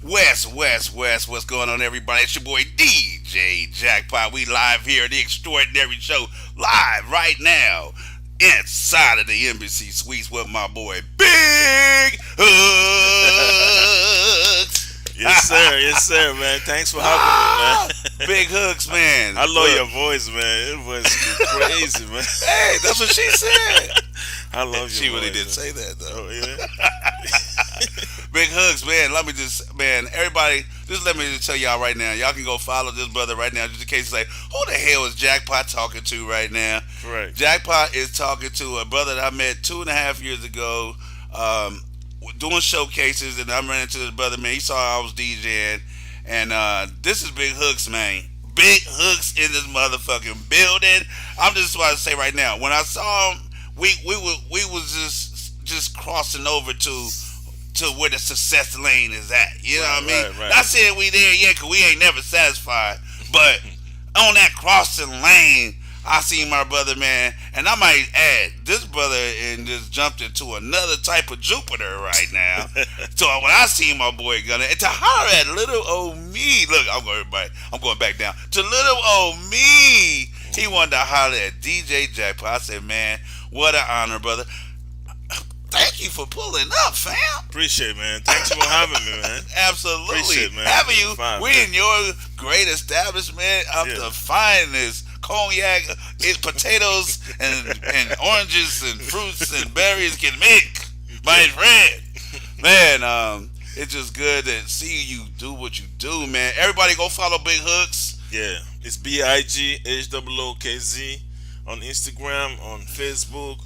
What's going on, everybody? It's your boy DJ Jackpot. We live here at the Extraordinary Show, live right now inside of the Embassy Suites with my boy Big Hookz. Yes, sir, man. Thanks for having me, man. Big Hookz, man. I love your voice, man. It was crazy, man. Hey, that's what she said. I love your She really voice, didn't man. say that though. Oh, yeah. Big Hookz, man. Let me everybody, just let me just tell y'all right now. Y'all can go follow this brother right now, just in case you say, who the hell is Jackpot talking to right now? Right. Jackpot is talking to a brother that I met 2.5 years ago, doing showcases, and I ran into this brother, man. He saw I was DJing, and this is Big Hookz, man. Big Hookz in this motherfucking building. I'm just about to say right now, when I saw him, we was just crossing over to where the success lane is at. You know what I mean? Right. Not saying we there yet, cause we ain't never satisfied. But on that crossing lane, I seen my brother, man, and I might add, this brother and just jumped into another type of Jupiter right now. So when I seen my boy Gunner, and to holler at little old me, look, I'm going back down to little old me. He wanted to holler at DJ Jackpot. I said, man, what an honor, brother. Thank you for pulling up, fam. Appreciate it, man. Thanks for having me, man. Absolutely. Appreciate it, man. Having you, Fine, we man. in your great establishment of the finest cognac, potatoes and oranges and fruits and berries can make, my friend. Man, it's just good to see you do what you do, man. Everybody go follow Big Hookz. Yeah. It's BigHookz on Instagram, on Facebook,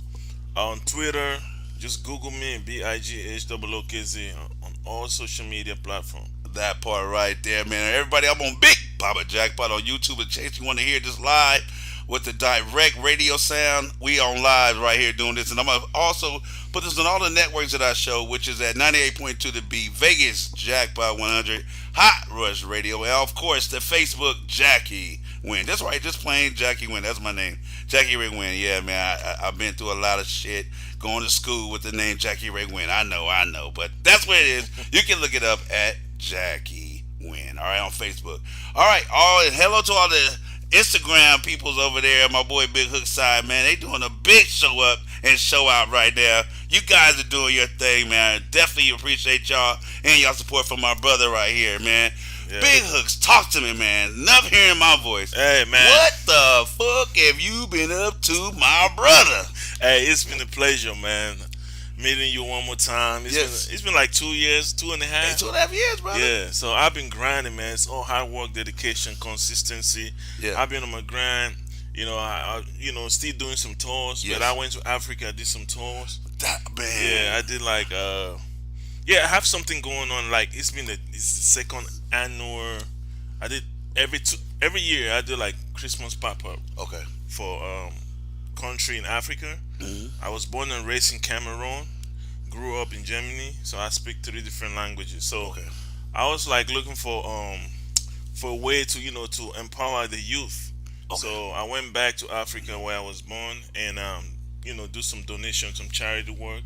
on Twitter. Just Google me, BigHookz on all social media platforms. That part right there, man. Everybody, I'm on Big Papa Jackpot on YouTube. In case you want to hear this live with the direct radio sound, we on live right here doing this. And I'm going to also put this on all the networks that I show, which is at 98.2 The Beat, Vegas Jackpot 100, Hot Rush Radio, and of course the Facebook Jackie Win. That's right, just plain Jackie Win. That's my name. Jackie Ray Win. Yeah, man, I've been through a lot of shit going to school with the name Jackie Ray Win. I know, but that's what it is. You can look it up at Jackie Win, all right, on Facebook. All right, hello to all the Instagram peoples over there, my boy Big Hookz side, man. They doing a big show up and show out right now. You guys are doing your thing, man. Definitely appreciate y'all and y'all support from my brother right here, man. Yeah. Big Hookz, talk to me, man. Enough hearing my voice. Hey, man. What the fuck have you been up to, my brother? Hey, it's been a pleasure, man. Meeting you one more time. It's been like 2 years, 2.5. Hey, 2.5 years, brother. Yeah, so I've been grinding, man. It's all hard work, dedication, consistency. Yeah, I've been on my grind. You know, I still doing some tours. Yes. But I went to Africa, I did some tours. That man. Yeah, I did like I have something going on. Like it's the second annual. I did every year. I do like Christmas pop up. Okay. For country in Africa. Mm-hmm. I was born and raised in Cameroon, grew up in Germany, so I speak 3 different languages. So I was like looking for a way to to empower the youth. Okay. So I went back to Africa where I was born and do some donations, some charity work,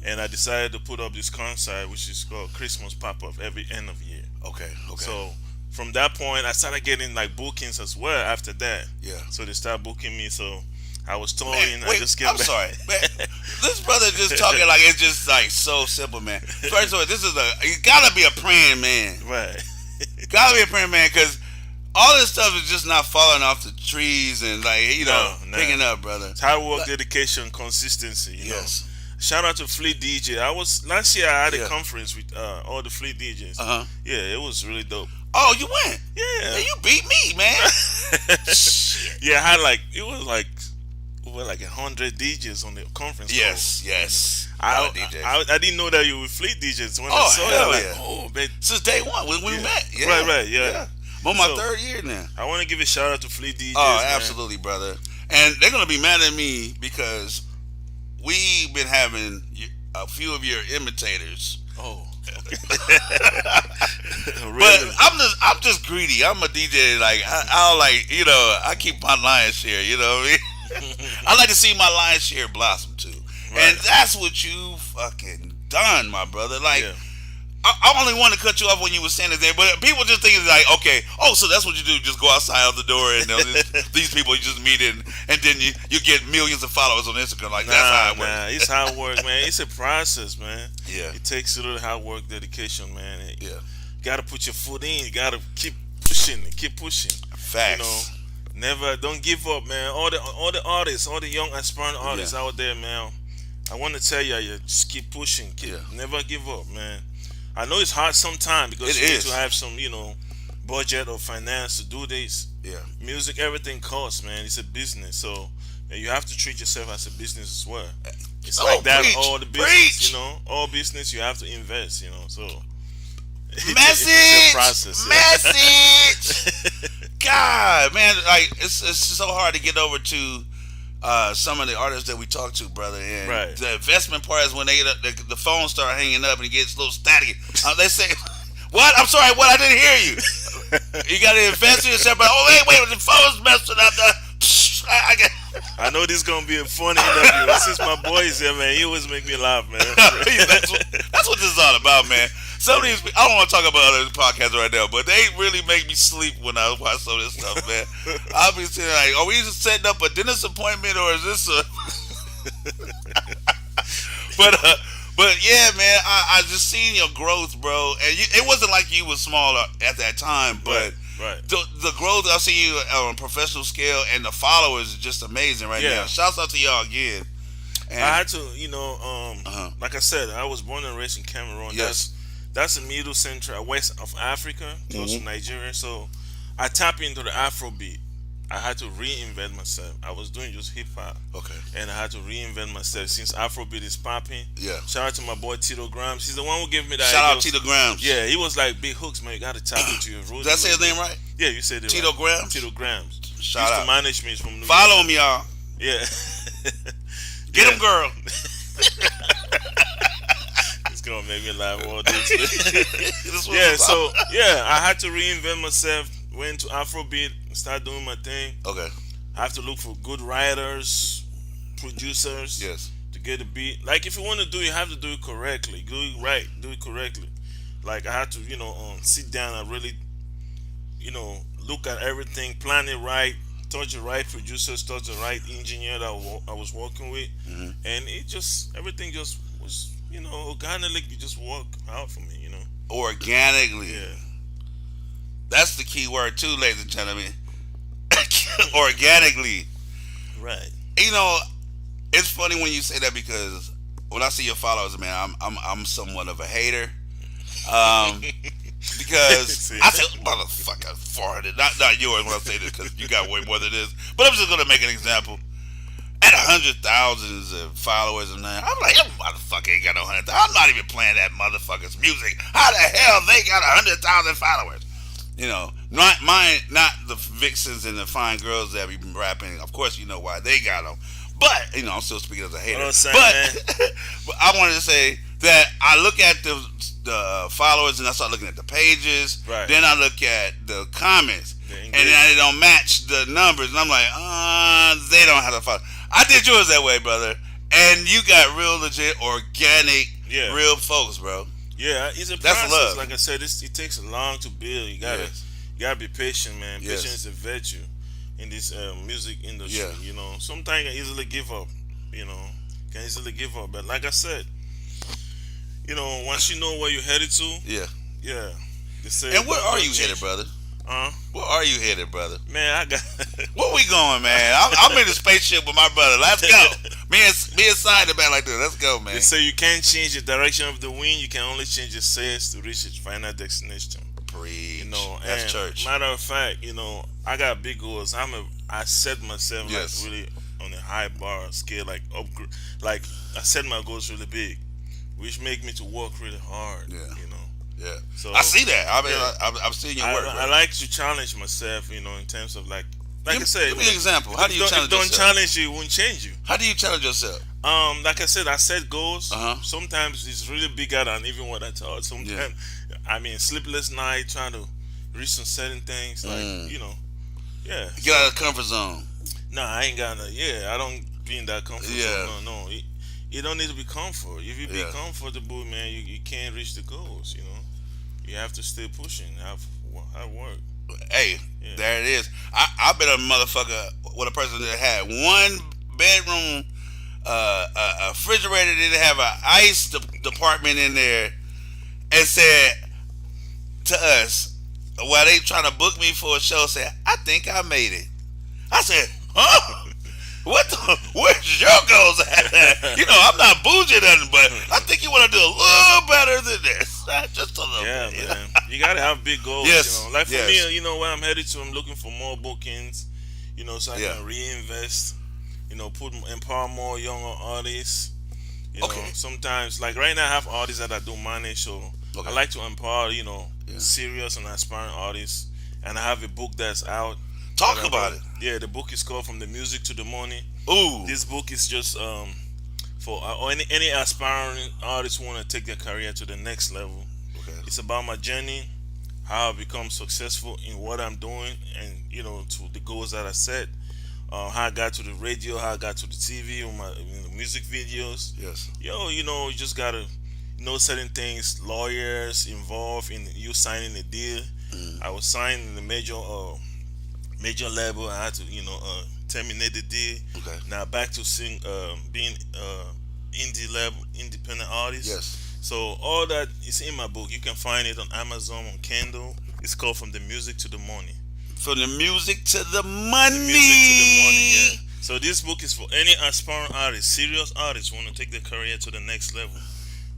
and I decided to put up this concert which is called Christmas Pop Up every end of year. Okay. So from that point I started getting like bookings as well after that. Yeah. So they started booking me. So I was touring. Man, wait, I just came I'm back. sorry, man. This brother just talking like it's just like so simple, man. First of all, you gotta be a praying man, right? Gotta be a praying man, because all this stuff is just not falling off the trees and picking up, brother. It's hard work, dedication, consistency. Yes. Shout out to Fleet DJ. Last year I had a conference with all the Fleet DJs. Yeah, it was really dope. Oh, you went? Yeah. You beat me, man. Shit. Yeah, I had like 100 DJs on the conference. Yes. I didn't know that you were Fleet DJs. When I saw you, man. Since day one when we met. Yeah. Right, yeah. I'm on my 3rd year now. I want to give a shout out to Fleet DJs. Oh, absolutely, man. Brother. And they're gonna be mad at me because we've been having a few of your imitators. Oh. Really? But I'm just greedy. I'm a DJ. Like I keep my lion's share. You know what I mean? I like to see my lion's share blossom too, and that's what you fucking done, my brother. Like I only want to cut you off when you were saying it there, but people just think it's like, okay, oh, so that's what you do, just go outside of the door and these people you just meet and then you get millions of followers on Instagram. Like, that's how it works. Nah, it's hard work, man. It's a process, man. Yeah. It takes a little hard work, dedication, man. Yeah. You gotta put your foot in. You gotta keep pushing, keep pushing. Facts. Don't give up, man. All the artists, all the young aspiring artists out there, man. I want to tell you, just keep pushing. Never give up, man. I know it's hard sometimes because you need to have some, budget or finance to do this. Yeah. Music, everything costs, man. It's a business, so you have to treat yourself as a business as well. It's like that. All the business, all business you have to invest, so. Message. It's a process. Message. God, man, like it's so hard to get over to some of the artists that we talk to, brother. And the investment part is when the phone start hanging up and it gets a little static. They say, "What? I'm sorry. What? I didn't hear you." You got to invest in yourself. But wait, the phone's messing up. I know this is gonna be a funny interview. Since my boy is here, man, he always make me laugh, man. that's what this is all about, man. Some of these, I don't want to talk about other podcasts right now, but they really make me sleep when I watch some of this stuff, man. I'll be saying, like, are we just setting up a dentist appointment, or is this a? But yeah, man, I just seen your growth, bro, and it wasn't like you was smaller at that time, but. Right. The growth I see you on a professional scale and the followers is just amazing right now. Shouts out to y'all again. And I had to, like I said, I was born and raised in Cameroon. Yes. That's the middle central west of Africa, close to Nigeria. So I tap into the Afrobeat. I had to reinvent myself. I was doing just hip hop. Okay. And I had to reinvent myself since Afrobeat is popping. Yeah. Shout out to my boy Tito Grams. He's the one who gave me that. Shout out Tito Grams. Yeah, he was like, Big Hookz, man, you gotta tap into your roots. Did I say his name right? Yeah, you said it Tito right. Grams? Tito Grams. Shout out. To manage me from New Follow York. him, y'all. Yeah. Get him, girl. It's gonna make me laugh all day today. I had to reinvent myself. Went to Afrobeat, started doing my thing. Okay. I have to look for good writers, producers. Yes. To get a beat. Like, if you want to do it, you have to do it correctly. Do it right. Do it correctly. Like, I had to, sit down and really, look at everything, plan it right, touch the right producers, touch the right engineer that I was working with, and everything just was, organically just work out for me, Organically. Yeah. That's the key word too, ladies and gentlemen. Organically. Right. It's funny when you say that because when I see your followers, man, I'm somewhat of a hater. Because I say, motherfucker, 400. Not yours when I say this because you got way more than this. But I'm just gonna make an example. At 100,000 of followers and that, I'm like, that motherfucker ain't got no 100,000. I'm not even playing that motherfucker's music. How the hell they got 100,000 followers? Not the vixens and the fine girls that be rapping. Of course, you know why they got them. But I'm still speaking as a hater. But I wanted to say that I look at the followers and I start looking at the pages. Right. Then I look at the comments, and then they don't match the numbers, and I'm like, they don't have to follow. I did yours that way, brother, and you got real legit, organic, real folks, bro. Yeah, it's a That's process. love. Like I said, it takes long to build. You gotta be patient, man. Yes. Patience is a virtue in this music industry. Yeah. Sometimes you can easily give up. But like I said, once you know where you're headed to. Yeah. They say, and where are you headed, brother? Where are you headed, brother? Man, I got. Where we going, man? I'm in the spaceship with my brother. Let's go. Me and Side back like that. Let's go, man. They say you can't change the direction of the wind. You can only change your sails to reach its final destination. Preach. That's church. Matter of fact, I got big goals. I set myself like really on a high bar scale, like upgrade. Like I set my goals really big, which make me to work really hard. Yeah. So I see that. I mean, I'm seeing your work. I like to challenge myself, in terms of like I said. Give me an example. How do you challenge yourself? Don't challenge you, it won't change you. How do you challenge yourself? Like I said, I set goals. Sometimes it's really bigger than even what I thought. Sometimes, sleepless night trying to reach some certain things. Like Get out of the comfort zone. Nah, I ain't got no. Yeah, I don't be in that comfort zone. No. it don't need to be comfort. If you be Yeah. comfortable, man, you can't reach the goals. You know, you have to stay pushing. Have work. Hey, Yeah. there it is. I've been a motherfucker with a person that had one bedroom, a refrigerator, didn't have an ice department in there, and said to us while they trying to book me for a show, said, "I think I made it." I said, "Huh? What? Where's your goals at?" You know, I'm not bougie or nothing, but I think you want to do a little better than this, just a little Yeah, bit. man. You gotta have big goals. Yes, You know, like for yes. me, you know, where I'm headed to, I'm looking for more bookings. You know, so I Yeah. can reinvest. You know, empower more younger artists. You know, Okay. sometimes like right now I have artists that I do manage, so Okay. I like to empower, you know, Yeah. serious and aspiring artists. And I have a book that's out. Talk that I about wrote. it. Yeah, the book is called From the Music to the Money. Ooh. This book is just for any aspiring artists who want to take their career to the next level. Okay. It's about my journey, how I become successful in what I'm doing, and you know, to the goals that I set. How I got to the radio, how I got to the TV, on my music videos. Yes. Yo, you know, you just gotta know certain things. Lawyers involved in you signing a deal. Mm. I was signed in the major label. I had to, terminate the deal. Okay. Now back to being indie level, independent artist. Yes. So all that is in my book. You can find it on Amazon, on Kindle. It's called From the Music to the Money. From the music to the money. The music to the money, yeah. So this book is for any aspiring artist, serious artists who want to take their career to the next level.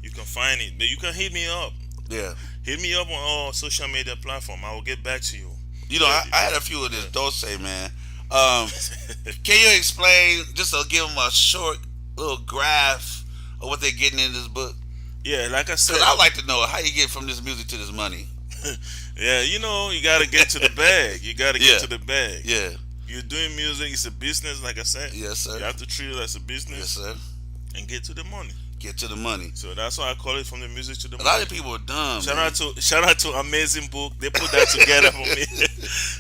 You can find it. But you can hit me up. Yeah. Hit me up on all social media platform. I will get back to you. You know, I had a few of this dose, man. Can you explain, just to give them a short little graph of what they're getting in this book? Yeah, like I said. Because I like to know how you get from this music to this money. Yeah, you know, you got to get to the bag. You got to get to the bag. Yeah. You're doing music. It's a business, like I said. Yes, sir. You have to treat it as a business. Yes, sir. And get to the money. Get to the money. So that's why I call it From the Music to the A Money. lot of people are dumb. Shout out to Amazing Book. They put that together for me.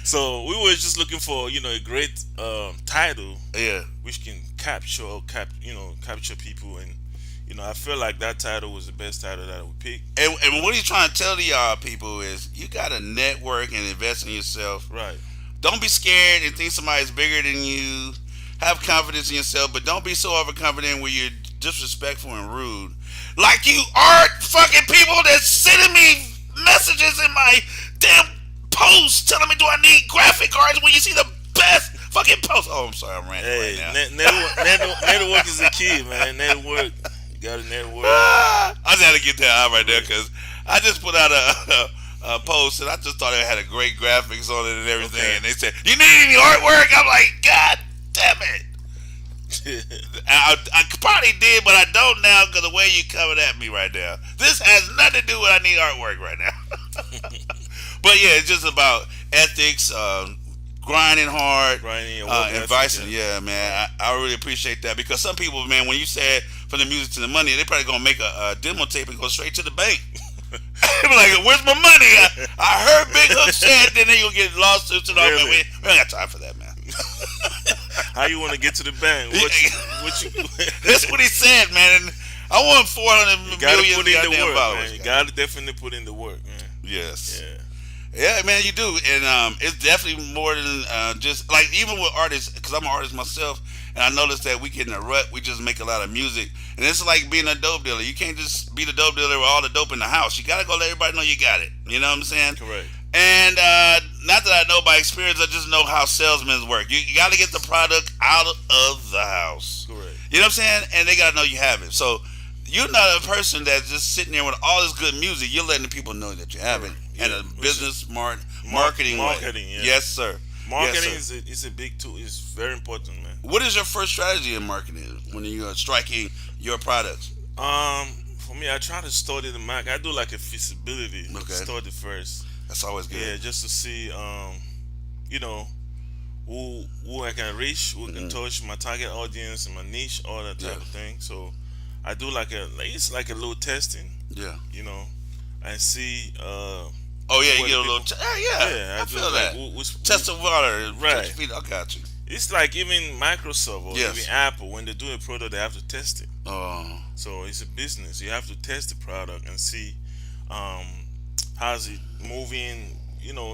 So we were just looking for a great title, Yeah. which can capture people, and I feel like that title was the best title that I would pick. And what he's trying to tell to y'all people is you got to network and invest in yourself. Right. Don't be scared and think somebody's bigger than you. Have confidence in yourself, but don't be so overconfident where you're disrespectful and rude. Like you are fucking people that's sending me messages in my damn posts telling me, do I need graphic cards when you see the best fucking post? Oh, I'm sorry, I'm ranting right now. Network is the key, man. Network. You got to network. I just had to get that out right there because I just put out a post and I just thought it had a great graphics on it and everything. Okay. And they said, you need any artwork? I'm like, God damn it. I probably did, but I don't now because the way you coming at me right now. This has nothing to do with I need artwork right now. But yeah, it's just about ethics, grinding hard, advising. Yeah, man, I really appreciate that because some people, man, when you said from the music to the money, they probably gonna make a demo tape and go straight to the bank. I'm like, where's my money? I heard Big Hookz said, then they gonna get lawsuits and all that. We don't got time for that, man. How you want to get to the bank? That's what he said, man. And I want 400 million put in the work, followers. Man. You gotta definitely put in the work, man. Yes. Yeah, man, you do, and it's definitely more than just like even with artists, because I'm an artist myself, and I noticed that we get in a rut. We just make a lot of music, and it's like being a dope dealer. You can't just be the dope dealer with all the dope in the house. You gotta go let everybody know you got it. You know what I'm saying? Correct. And not that I know by experience, I just know how salesmen work. You got to get the product out of the house. Correct. You know what I'm saying? And they got to know you have it. So you're not a person that's just sitting there with all this good music. You're letting the people know that you have it. And a business marketing way. Yeah. Yes, sir. Marketing yes, sir. is a big tool. It's very important, man. What is your first strategy in marketing when you're striking your products? For me, I try to study the market. I do like a feasibility study first. That's always good. Yeah, just to see, who I can reach, who can touch my target audience and my niche, all that type of thing. So I do it's like a little testing. Yeah. And see. You get a little. I feel that. Test the water. Right. Touch feet. I got you. It's like even Microsoft or even Apple. when they do a product, they have to test it. Oh. So it's a business. You have to test the product and see um, how's it moving.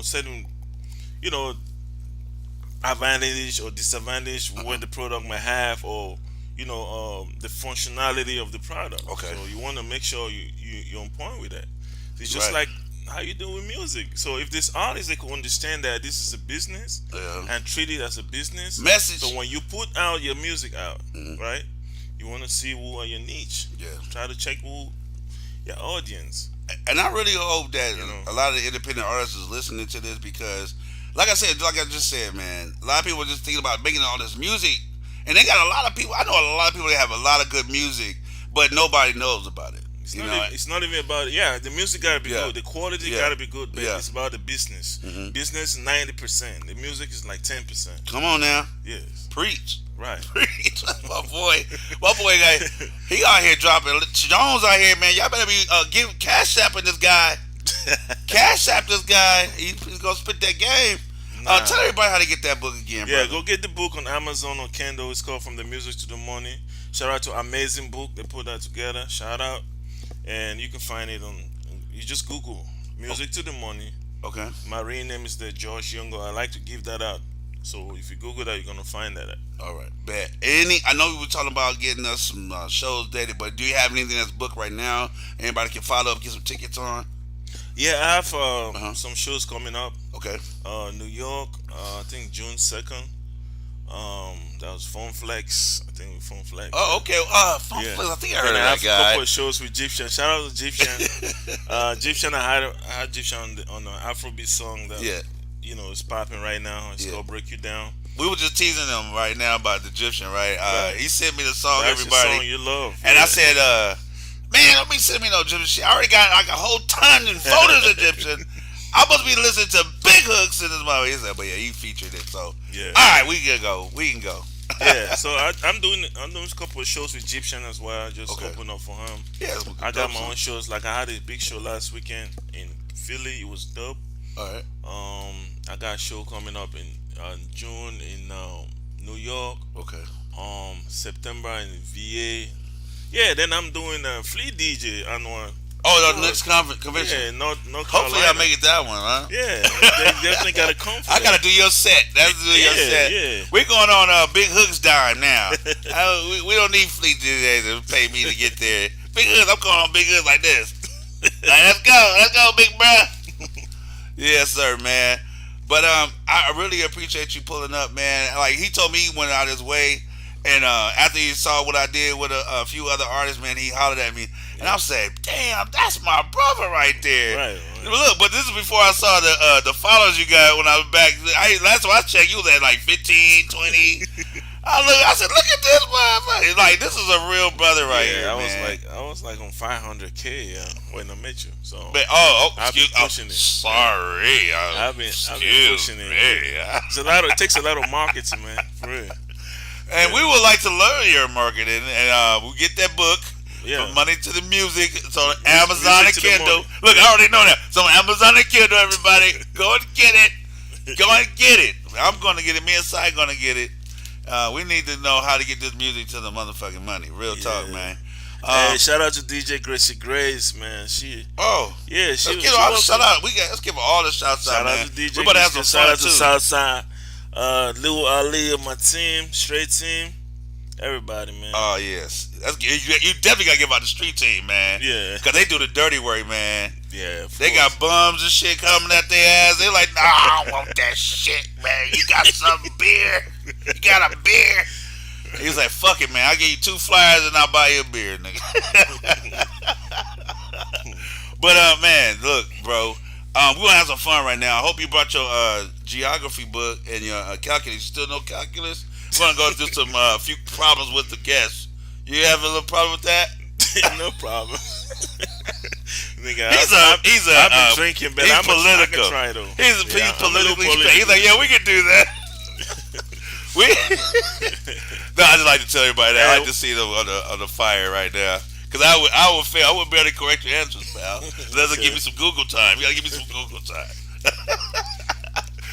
Certain you know advantage or disadvantage what the product may have, or the functionality of the product. Okay. So you want to make sure you're on point with that. It's just Right. like how you do with music. So if this artist, they can understand that this is a business Yeah. and treat it as a business. Message. So when you put out your music out, Mhm. right, you want to see who are your niche. Yeah. Try to check who your audience. And I really hope that You know. a lot of the independent artists is listening to this, because, like I just said, man, a lot of people are just thinking about making all this music, and they got a lot of people. I know a lot of people that have a lot of good music, but nobody knows about it. It's not even about the music gotta be Yeah. good, the quality Yeah. gotta be good, but Yeah. it's about the business. Mhm. Business is 90%. The music is like 10%. Come on now, Yes, preach. right. Preach. my boy, guy, he out here dropping Jones out here, man. Y'all better be give cash apping this guy. Cash app this guy. He's gonna spit that game. Tell everybody how to get that book again, Yeah, brother. go get the book on Amazon or Kindle. It's called From the Music to the Money. Shout out to Amazing Book. They put that together. Shout out. And you can find it on, you just Google Music to the Money. Okay. My real name is the George Younger. I like to give that out. So if you Google that, you're going to find that. All right. Bet. I know we were talking about getting us some shows dated, but do you have anything that's booked right now? Anybody can follow up, get some tickets on? Yeah, I have some shows coming up. Okay. New York, I think June 2nd. That was Phone Flex. I think Phone Flex. Oh, okay. Yeah. I think I heard And of I have that a guy. couple of shows with Egyptian. Shout out to Egyptian. Egyptian, I had Egyptian on an Afrobeat song that Yeah. is popping right now. It's called Break You Down. We were just teasing him right now about the Egyptian, right? Right. He sent me the song, That's everybody. your song you love. And yeah. I said, man, don't be sending me no Egyptian shit. I already got like a whole ton and photos of Egyptian. I must be listening to Big Hookz in this movie. He said, but yeah, he featured it. So, Yeah. all right, we can go. We can go. Yeah, so I'm doing a couple of shows with Egyptian as well. Just Okay. open up for him. Yeah, it's I got my own shows. Like I had a big show last weekend in Philly. It was dope. All right. I got a show coming up in June in New York. Okay. September in VA. Yeah, then I'm doing a Flea DJ annual. Oh, the next convention. Yeah, North Hopefully, Carolina. I make it that one, huh? Yeah, they definitely got to come for I gotta that. do your set. That's do your Yeah, set. yeah. We're going on Big Hookz dime now. We don't need Fleet today to pay me to get there. Big Hookz, I'm going on Big Hookz like this. Like, let's go, big bro. Yes, sir, man. But I really appreciate you pulling up, man. Like he told me he went out his way, and after he saw what I did with a few other artists, man, he hollered at me, and I said, "Damn, that's my brother right there." Right. Look, but this is before I saw the followers you got when I was back. Last time I checked, you was at like 15, 20. I said, look at this motherfucker. Like, this is a real brother right here, I man. was like on 500K when I met you. So But, I've been excuse pushing it. Sorry. I've been Excuse pushing it. me. It takes a lot of marketing, man. For real. And we would like to learn your marketing, and we get that book. Yeah. From Money to the Music. It's on Amazon and Music to the Kindle. Money. Look, I already know that. It's on Amazon and Kindle, everybody. Go and get it. Go and get it. I'm going to get it. Me and Cy going to get it. We need to know how to get this music to the motherfucking money. Real talk, man. Hey, shout out to DJ Gracie Grace, man. She Let's give her all the shout out. Let's give her all the shouts out, shout man. out to DJ. We better have some Shout fun out to too. Southside, Lil Ali of my team, straight team, everybody, man. Oh yes, you definitely gotta give out the street team, man. Yeah. Cause they do the dirty work, man. Yeah, They got bums and shit coming at their ass. They like, nah, I don't want that shit, man. You got some beer? You got a beer? He's like, fuck it, man. I'll give you 2 flyers and I'll buy you a beer, nigga. But man, look, bro. We're gonna have some fun right now. I hope you brought your geography book and your calculus. You still know calculus? We're gonna go through some few problems with the guests. You have a little problem with that? No problem. Nigga, I've been drinking, but he's I'm political. I can try though. He's Yeah, I'm a little politically straight. He's like, yeah, we can do that. No, I just like to tell everybody that I just see them on the fire right now. Cause I would fail. I wouldn't be able to correct your answers, pal. Doesn't give me some Google time. You gotta give me some Google time.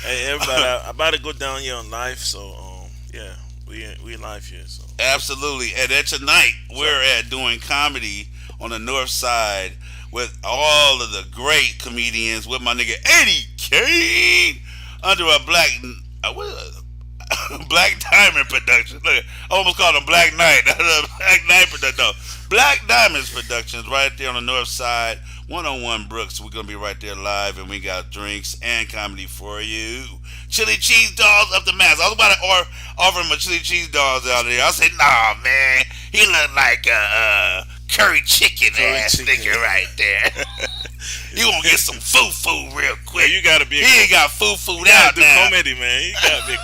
Hey, everybody, I'm about to go down here on live, so yeah, we live here. So Absolutely. And then tonight we're at doing comedy on the north side with all of the great comedians with my nigga Eddie Kane under a Black Diamond production. Look, I almost called him Black Knight. Black Knight production. No, Black Diamonds Productions right there on the north side, 101 Brooks. We're gonna be right there live, and we got drinks and comedy for you. Chili cheese dogs up the mass. I was about to offer him a chili cheese dogs out there. I said, nah, man, he look like a curry chicken ass nigga right there. You gonna get some foo real quick. Yeah, you gotta be. He ain't got foo out now. Comedy, man. You gotta be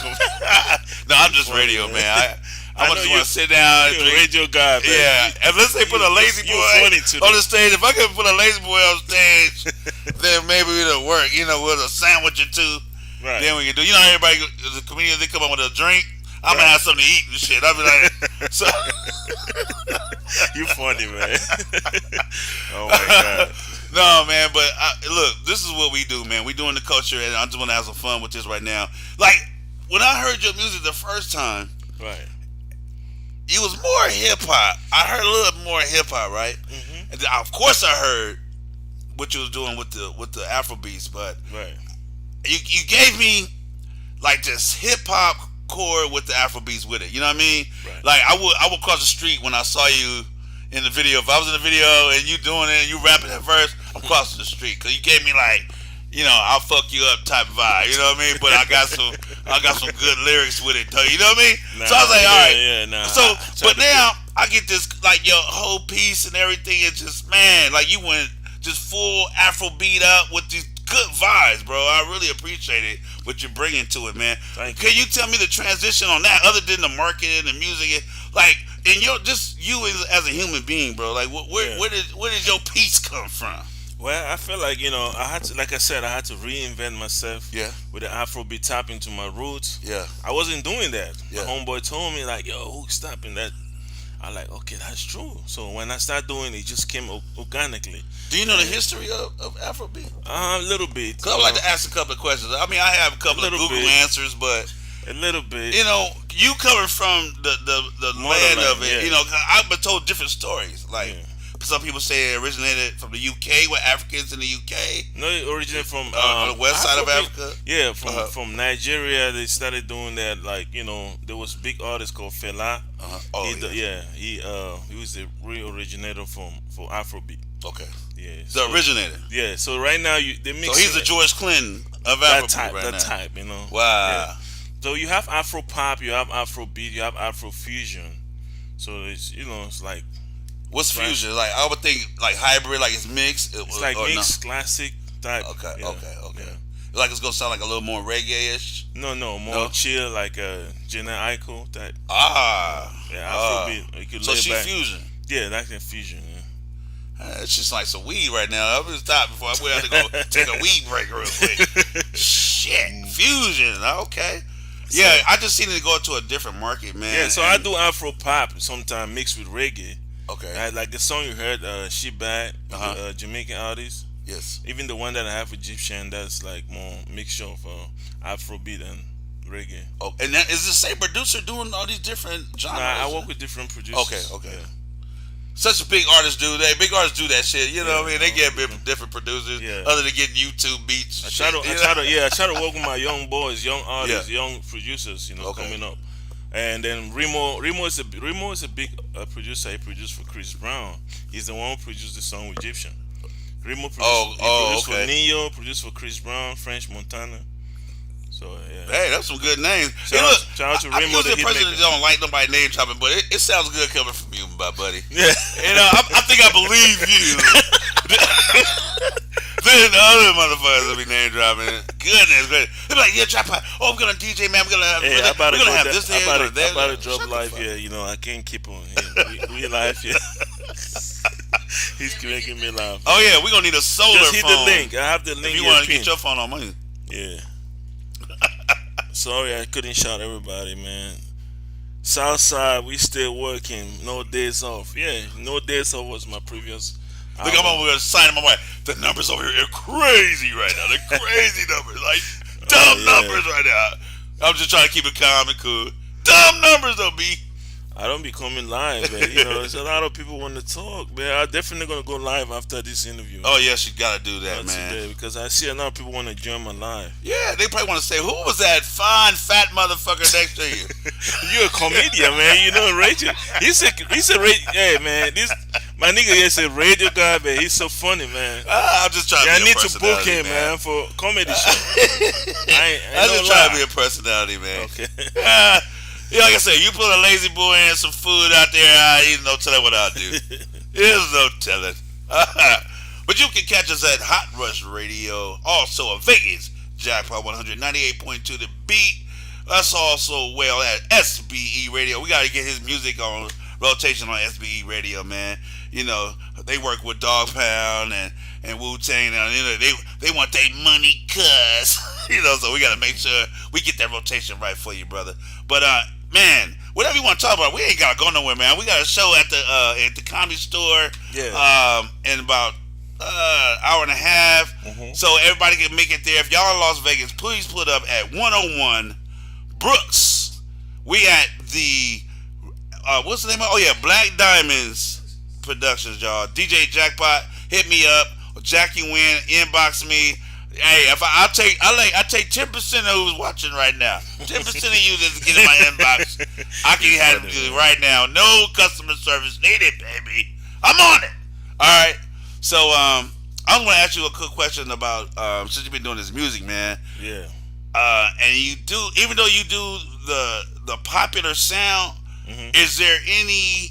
No, I'm just radio, man. I just want to sit down. You're a radio guy, man. Yeah, unless they put a lazy boy on the stage. If I could put a lazy boy on stage, then maybe it'll work. With a sandwich or two. Right. Then we can do. Everybody, the comedians, they come up with a drink. I'm gonna have something to eat and shit. I'll be like, so. You funny, man. Oh my god. No, man, but look, this is what we do, man. We doing the culture, and I just want to have some fun with this right now. Like when I heard your music the first time, right? It was more hip hop. I heard a little more hip hop, right? Mm-hmm. And then, of course, I heard what you was doing with the Afro beats, but right. You gave me like this hip hop core with the Afro beats with it. You know what I mean? Right. Like I would cross the street when I saw you in the video. If I was in the video and you doing it and you rapping at first, I'm crossing the street because you gave me like, I'll fuck you up type vibe. You know what I mean? But I got some good lyrics with it. You know what I mean? So I was like, all right. Yeah, nah. So, but now I get this like your whole piece and everything. It's just like you went just full Afro beat up with these good vibes, bro. I really appreciate it what you're bringing to it, man. Thank you. Can you tell me the transition on that, other than the marketing and the music, like in just you as a human being, bro? Like where did your piece come from? Well, I feel like I had to, like I said, I had to reinvent myself. Yeah. With the Afrobeat, tap into my roots. Yeah. I wasn't doing that. Yeah. My homeboy told me like, "Yo, Hookz stopping that." I like, okay, that's true. So when I started doing it, just came organically. Do you know the history of Afrobeat? A little bit. Because I would like to ask a couple of questions. I mean, I have a couple of Google answers, but a little bit. You coming from the land of it. Yeah. I've been told different stories. Like some people say it originated from the UK with Africans in the UK. No, it originated from on the west side of Africa. Yeah, from Nigeria. They started doing that. Like there was a big artist called Fela. He was the real originator for Afrobeat. Okay. Yeah. The originator. Yeah. So right now they mix. So he's the George Clinton of Afrobeat right now. That type. Wow. Yeah. So you have Afro pop, you have Afrobeat, you have Afro fusion. So it's it's like. What's fusion? Like I would think like hybrid, like it's mixed. It's like mixed classic type. Okay. Yeah. Okay. Like it's gonna sound like a little more reggae-ish. No, more chill, like a Jenna Aiko type. Yeah, Afrobeat. So she's fusion. Yeah, that's a fusion. Yeah. It's just like some weed right now. I'm gonna stop before we have to go take a weed break real quick. Shit, fusion. Okay. Yeah, I just seen it go to a different market, man. Yeah, so I do Afro pop sometimes mixed with reggae. Okay. Like the song you heard, She Bad, Jamaican artist. Yes. Even the one that I have Egyptian, that's like more mixture of Afrobeat and reggae. Oh, and that, is the same producer doing all these different genres? Nah, I work with different producers. Okay. Yeah. Such a big artist do that. Big artists do that shit. You know what I mean? They get different producers. Yeah. Other than getting YouTube beats. I try to work with my young boys, young artists, young producers. Coming up. And then Remo is a big producer. He produced for Chris Brown. He's the one who produced the song with Egyptian. Remo produced for Neo, produced for Chris Brown, French Montana. So yeah. Hey, that's some good names. Shout out to Remo. I'm usually a person that don't like nobody name dropping, but it sounds good coming from you, my buddy. Yeah. I think I believe you. Then the other motherfuckers will be name dropping. Goodness, they're like, yeah, Jackpot. Oh, we're gonna DJ, man. We're gonna have this here. I'm about to drop live here. I can't keep on. We live here. He's making me laugh. Oh yeah, we're gonna need a solar phone. Just hit the link. I have the link. If you want to get your phone on mine. Yeah. Sorry, I couldn't shout everybody, man. Southside, we still working. No days off. Yeah, no days off was my previous. Look, I'm over here signing my wife. The numbers over here are crazy right now. They're crazy numbers, like dumb numbers right now. I'm just trying to keep it calm and cool. dumb numbers though, B. I don't be coming live, man. There's a lot of people want to talk, man. I'm definitely gonna go live after this interview. Oh yes, you gotta do that, Not man. today, because I see a lot of people want to join my live. Yeah, they probably want to say, who was that fine fat motherfucker next to you? You're a comedian, man. Rachel. He's a hey man. This my nigga is a radio guy, man. He's so funny, man. I'm just trying to be I a need to book personality, him, man, for comedy show. I'm just trying to be a personality, man. Okay. Yeah, like I said, you put a lazy boy and some food out there, ain't no telling what I'll do. There's no telling. But you can catch us at Hot Rush Radio, also a Vegas Jackpot 198.2 The Beat. That's also well at SBE Radio. We got to get his music on rotation on SBE Radio, man. They work with Dog Pound and Wu-Tang. And, they want their money, cuz. So we got to make sure we get that rotation right for you, brother. But, man, whatever you want to talk about, we ain't got to go nowhere, man. We got a show at the Comedy Store in about hour and a half. Mm-hmm. So everybody can make it there. If y'all in Las Vegas, please put up at 101 Brooks. We at the what's the name of? Oh yeah, Black Diamonds Productions, y'all. DJ Jackpot, hit me up. Jack you in, inbox me. Hey, if I take 10% of who's watching right now. 10% of you that's getting my inbox. I can have it right now. No customer service needed, baby. I'm on it. All right. So I'm gonna ask you a quick question about since you've been doing this music, man. Yeah. And you do, even though you do the popular sound, is there any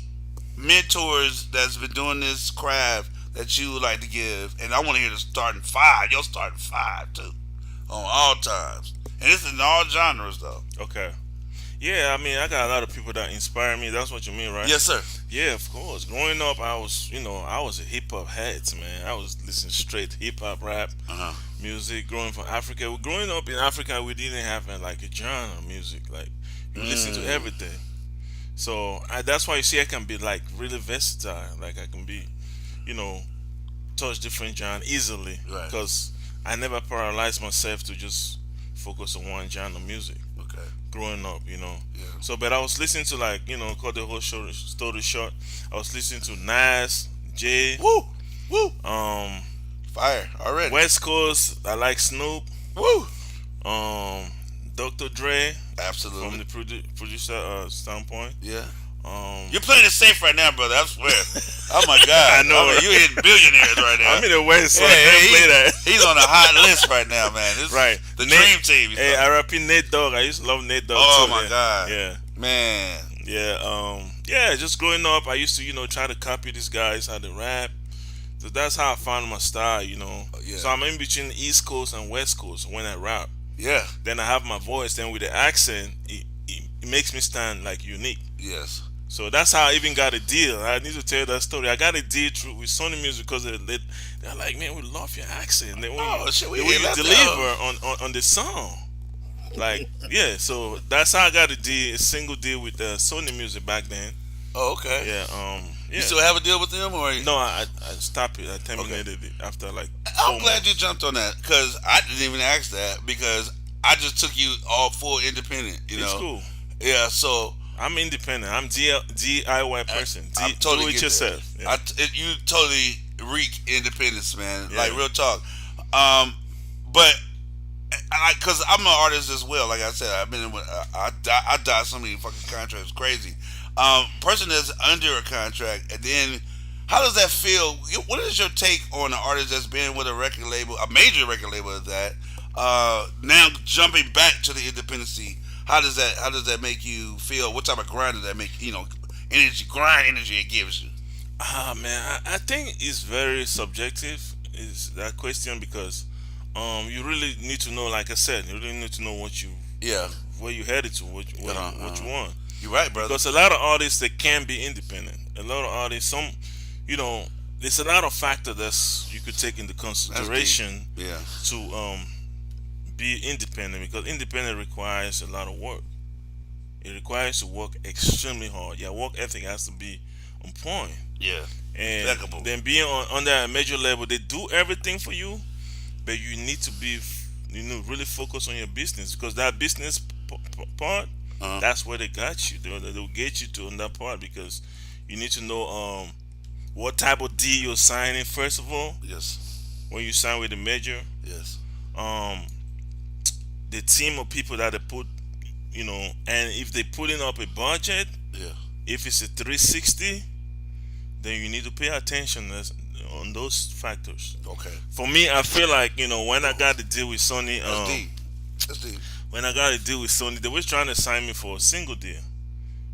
mentors that's been doing this craft that you would like to give? And I want to hear the starting five. Your starting five too, on all times, and this is in all genres though. Okay. Yeah, I mean, I got a lot of people that inspire me. That's what you mean, right? Yes, sir. Yeah, of course. Growing up, I was a hip hop head, man. I was listening straight hip hop, rap, music. Growing from Africa, growing up in Africa, we didn't have like a genre of music. Like you listen to everything. So that's why you see I can be like really versatile. Like I can be, touch different genre easily. Right. Because I never paralyzed myself to just focus on one genre of music. Okay. Growing up, Yeah. So, but I was listening to cut the whole story short. I was listening to Nas, Jay. Woo. Fire already. West Coast. I like Snoop. Woo. Dr. Dre. Absolutely. From the producer standpoint. Yeah. You're playing it safe right now, brother. I swear. Oh my God. I know. You hitting billionaires right now. I'm in the West, so I can't play that. He's on a hot list right now, man. This right. The dream team. Hey, I rap Nate Dogg. I used to love Nate Dogg too. Oh my God. Yeah. Man. Yeah. Yeah. Just growing up, I used to try to copy these guys how they rap. So that's how I found my style. Yeah. So I'm in between East Coast and West Coast when I rap. Yeah. Then I have my voice. Then with the accent, it makes me stand like unique. Yes. So that's how I even got a deal. I need to tell you that story. I got a deal with Sony Music because they're like, man, we love your accent. Then we deliver on the song. Like, yeah. So that's how I got a single deal with Sony Music back then. Oh, okay. Yeah. Yeah. You still have a deal with them, or no? I stopped it. I terminated it after like. I'm glad you jumped on that because I didn't even ask that because I just took you all full independent. It's cool. Yeah. So. I'm independent. I'm DIY person. I totally do it yourself. Yeah. You totally reek independence, man. Yeah. Like real talk. But because I'm an artist as well. Like I said, I've been I died so many fucking contracts. Crazy. Person that's under a contract, and then how does that feel? What is your take on an artist that's been with a record label, a major record label at that? Now jumping back to the independency. How does that make you feel? What type of grind does that make? Energy it gives you. Man, I think it's very subjective. Is that question because you really need to know. Like I said, you really need to know where you headed to, what you want. You're right, brother. Because a lot of artists that can be independent. A lot of artists, there's a lot of factors that you could take into consideration. Yeah. To be independent, because independent requires a lot of work. It requires to work extremely hard. Your work ethic has to be on point. Yeah. And impeccable. then being on that major level, they do everything for you, but you need to be, really focus on your business, because that business part That's where they got you. They'll get you to on that part because you need to know what type of deal you're signing first of all. Yes. When you sign with the major, Yes. um, the team of people that they put, and if they putting up a budget, Yeah. if it's a 360, then you need to pay attention on those factors. Okay. For me, I feel like when I got the deal with Sony, That's deep. That's deep. when I got a deal with Sony, they was trying to sign me for a single deal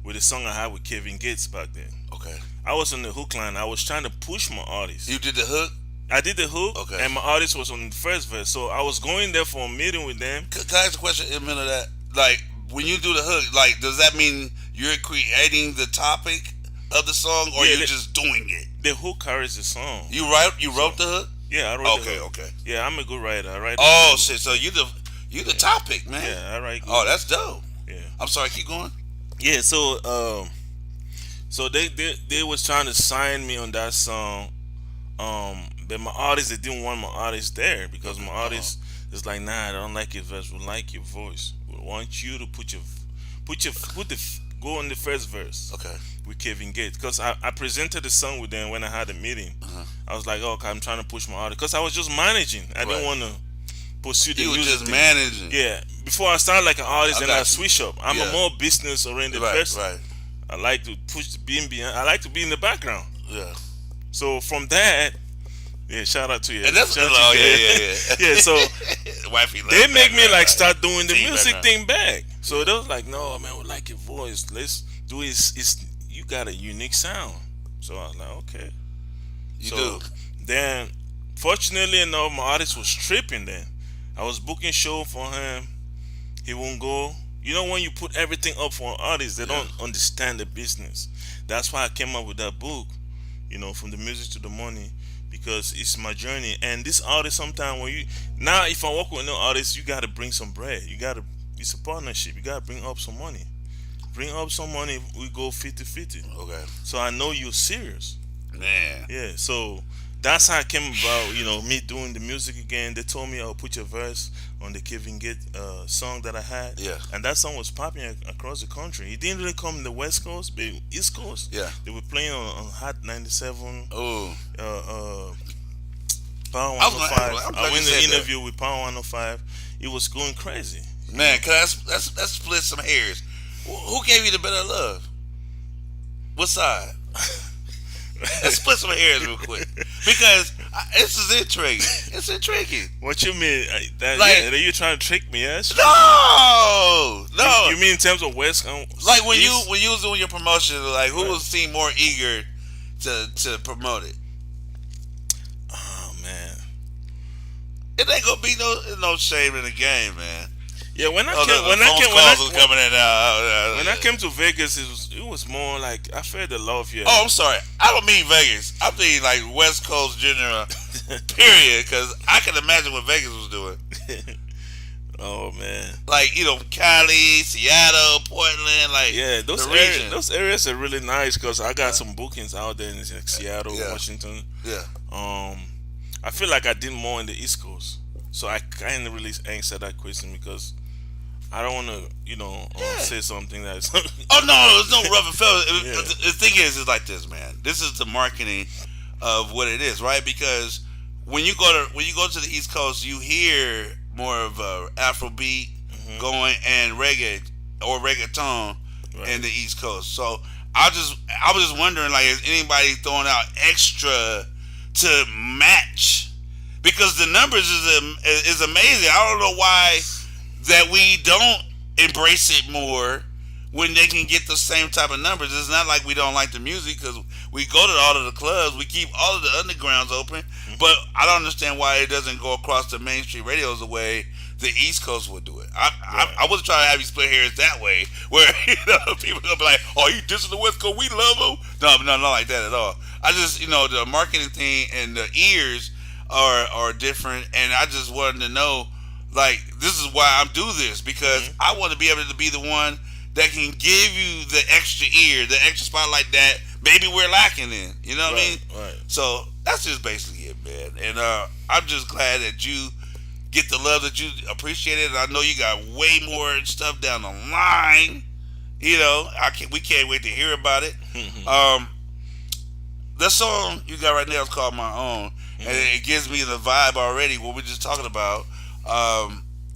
with a song I had with Kevin Gates back then. Okay. I was on the hook line. I was trying to push my artist. You did the hook? I did the hook, Okay. and my artist was on the first verse. So I was going there for a meeting with them. Can I ask a question in a minute of that? Like, when you do the hook, like, does that mean you're creating the topic of the song, or you're just doing it? The hook carries the song. You wrote the hook? Yeah, I wrote the hook. Okay. Yeah, I'm a good writer. I write. Oh shit! So you the topic, man. Yeah, I write. Good. Oh, that's dope. Yeah. I'm sorry. Keep going. Yeah. So they was trying to sign me on that song. But my artist, they didn't want my artist there because my artist is like, nah, I don't like your verse. We like your voice. We want you to go on the first verse. Okay. With Kevin Gates, because I presented the song with them when I had a meeting. I was like, okay, I'm trying to push my artist because I was just managing. I didn't want to pursue the music. You were just thing. managing. Yeah. Before I started like an artist, and I switch up. I'm a more business oriented person. Right. I like to push being behind. I like to be in the background. Yeah. So from that, yeah, shout out to you. And that's shout out to yeah. Yeah, so Wifey they make me like start doing the See, music thing back. So they was like, no man, we like your voice. Let's do it. It's you got a unique sound. So I was like, okay. You so do. Then, fortunately enough, my artist was tripping. Then I was booking show for him. He won't go. You know, when you put everything up for an artist, they don't understand the business. That's why I came up with that book. From the music to the money, because it's my journey. And this artist, sometimes if I work with no artist, you gotta bring some bread. It's a partnership. You gotta bring up some money. Bring up some money. We go 50-50. Okay. So I know you're serious. Man. Yeah. So that's how it came about. Me doing the music again. They told me I'll put your verse on the Kevin Gates song that I had. Yeah. And that song was popping across the country. It didn't really come in the West Coast, but East Coast. Yeah. They were playing on Hot 97. Oh. Power 105. I went to the interview with Power 105. It was going crazy. Man, let's split some hairs. Who gave you the better love? What side? Let's split some hairs real quick, because this is intriguing. It's intriguing. What you mean? That you trying to trick me? Yes. No. You mean in terms of West Coast? Like when you was doing your promotion, like who was seem more eager to promote it? Oh man, it ain't gonna be no shame in the game, man. Yeah, when I came to Vegas, it was more like I felt the love. Yeah. Oh, I'm sorry. I don't mean Vegas. I mean like West Coast general. Period. Because I can imagine what Vegas was doing. Oh man. Like Cali, Seattle, Portland, like those areas are really nice because I got some bookings out there in like Seattle, Washington. Yeah. I feel like I did more in the East Coast, so I kind of really answer that question because I don't want to, say something that's. Oh no, there's no rough and fell. The thing is like this, man. This is the marketing of what it is, right? Because when you go to the East Coast, you hear more of Afrobeat going and reggae or reggaeton in the East Coast. So I was just wondering, like, is anybody throwing out extra to match? Because the numbers is amazing. I don't know why that we don't embrace it more when they can get the same type of numbers. It's not like we don't like the music, because we go to all of the clubs, we keep all of the undergrounds open, but I don't understand why it doesn't go across the mainstream radios the way the East Coast would do it. I wasn't trying to have you split hairs that way, where people gonna be like, "Oh, you dissing the West Coast? We love them." No, not like that at all. I just the marketing thing and the ears are different, and I just wanted to know, like, this is why I'm do this, because I want to be able to be the one that can give you the extra ear, the extra spotlight that maybe we're lacking in. You know what I mean? Right. So that's just basically it, man. And I'm just glad that you get the love that you appreciate it. And I know you got way more stuff down the line. We can't wait to hear about it. Um, the song you got right now is called My Own, and it gives me the vibe already. What we're just talking about,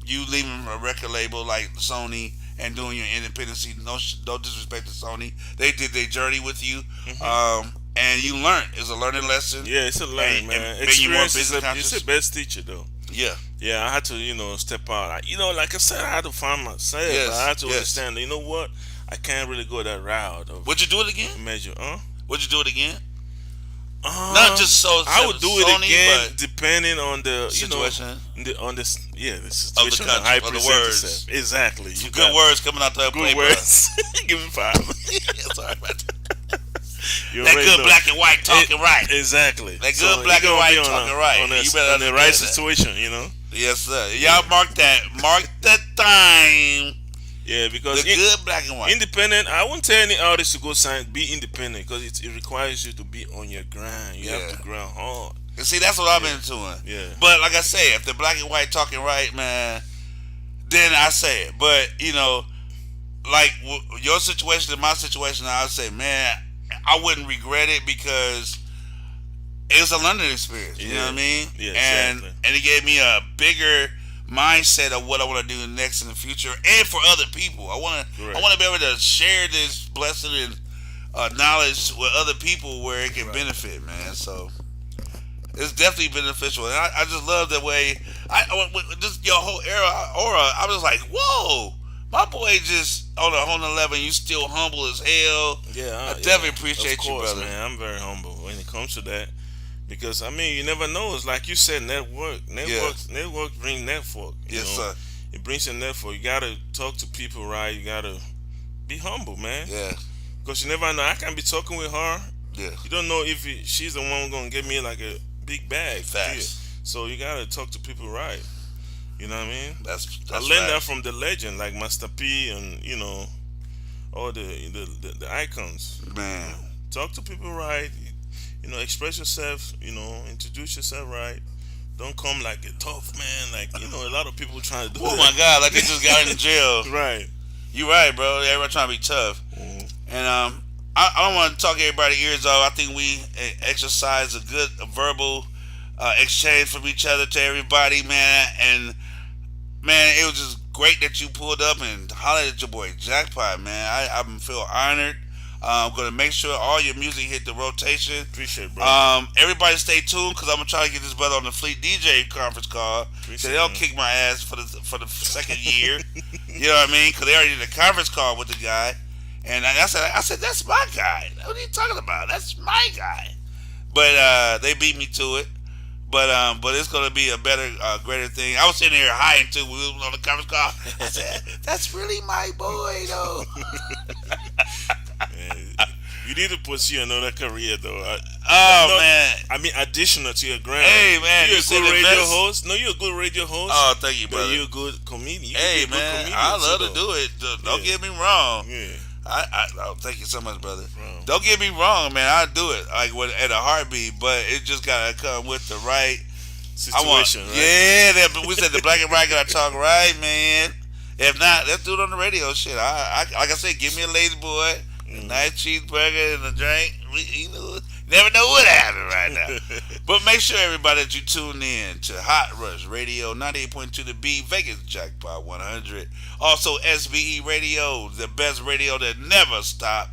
you leaving a record label like Sony and doing your independency. No disrespect to Sony, they did their journey with you, and you learned. It's a learning lesson. Yeah, it's a learning, man. Experience it's the best teacher, though. Yeah. Yeah, I had to, step out. Like I said, I had to find myself. Yes, I had to understand that, you know what? I can't really go that route. Would you do it again? Measure, Would you do it again? Not just so. I would do it again, but depending on the situation, the situation, of the country, how I of the present words. yourself. Exactly. Some good words coming out the good words. Give me 5. Sorry about that. That good black and white talking right. Exactly. That good black and white talking right. You better on the right situation, Yes, sir. Y'all mark that. Mark the time. Yeah, because the good black and white. Independent. I wouldn't tell any artist to go be independent because it requires you to be on your grind. You have to grind hard. And see, that's what I've been doing. Yeah. But like I say, if the black and white talking right, man, then I say it. But like your situation and my situation, I would say, man, I wouldn't regret it because it was a learning experience. You know what I mean? Yeah, and it gave me a bigger mindset of what I want to do next in the future, and for other people. I want to be able to share this blessing and knowledge with other people where it can benefit, man. So it's definitely beneficial, and I just love the way just your whole aura. I was like, whoa. My boy just on a whole 11. You still humble as hell. Yeah, I definitely appreciate you, brother. Man, I'm very humble when it comes to that because you never know. It's like you said, network bring network. Yes, sir. It brings a network. You gotta talk to people right. You gotta be humble, man. Yeah. Because you never know. I can be talking with her. Yeah. You don't know if she's the one gonna give me like a big bag. Facts. So you gotta talk to people right. You know what I mean? That's I learned that from the legend like Master P and all the icons. Man, talk to people right. Express yourself. Introduce yourself right. Don't come like a tough man. Like a lot of people trying to do. Oh my God! Like they just got in jail. Right. You right, bro. Everybody trying to be tough. And I don't want to talk everybody's ears off. I think we exercise a good verbal exchange from each other to everybody, man. And man, it was just great that you pulled up and hollered at your boy Jackpot, man. I feel honored. I'm gonna make sure all your music hit the rotation. Appreciate it, bro. Everybody stay tuned because I'm gonna try to get this brother on the Fleet DJ conference call. So they'll kick my ass for the second year. You know what I mean? Because they already did a conference call with the guy, and I said that's my guy. What are you talking about? That's my guy. But they beat me to it. But it's gonna be a better, greater thing. I was sitting here high too. We was on the conference call. I said, "That's really my boy, though." You need to pursue another career, though. Man. I mean, additional to your grind. Hey, man, you're a good radio host. No, you're a good radio host. Oh, thank you, brother. You're a good comedian. Hey, man, I love to do it. Don't get me wrong. Yeah. Thank you so much, brother. Bro. Don't get me wrong, man. I do it like at a heartbeat, but it just gotta come with the right situation. Right? Yeah, we said the black and white gotta talk right, man. If not, let's do it on the radio. Shit, like I said, give me a lazy boy, a nice cheeseburger, and a drink. Never know what happened right now. But make sure everybody that you tune in to Hot Rush Radio 98.2 The Beat, Vegas Jackpot 100. Also SBE Radio, the best radio that never stop.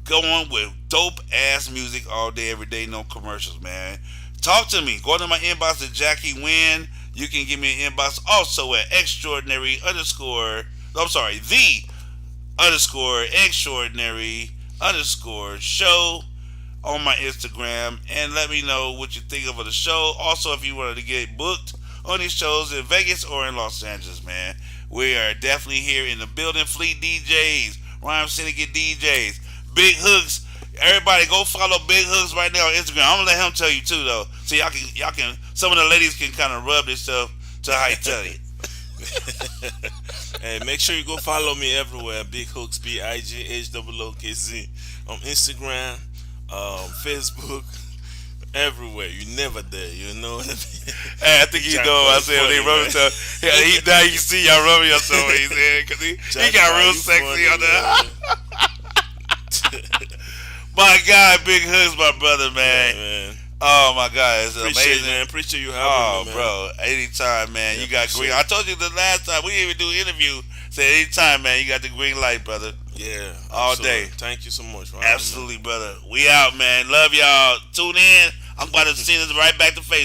Going with dope ass music all day, every day, no commercials, man. Talk to me. Go to my inbox at Jackie Wynn. You can give me an inbox also at the_extraordinary_show on my Instagram, and let me know what you think of the show. Also, if you wanted to get booked on these shows in Vegas or in Los Angeles, man, we are definitely here in the building. Fleet DJs, Rhyme Syndicate DJs, Big Hookz. Everybody go follow Big Hookz right now on Instagram. I'm gonna let him tell you too, though, so y'all can some of the ladies can kind of rub themselves to how he tell you. Hey, make sure you go follow me everywhere. Big Hookz, BIGHOOKZ on Instagram, Facebook, everywhere. You never there, you know what I mean? Hey, I think you know what I said when they rub himself. Yeah, now you can see y'all rubbing yourself. He said because he got real sexy on there. My God, Big Hookz, my brother, Yeah, man. man. Oh my God, it's Appreciate amazing. it, man. Appreciate you having Oh, me, man. bro, anytime, man. Yeah, You got appreciate green. I told you the last time we didn't even do an interview. Said anytime, man. You got the green light, brother. Yeah, All absolutely. day. Thank you so much for having me. Absolutely, brother. We out, man. Love y'all. Tune in. I'm about to send this right back to Facebook.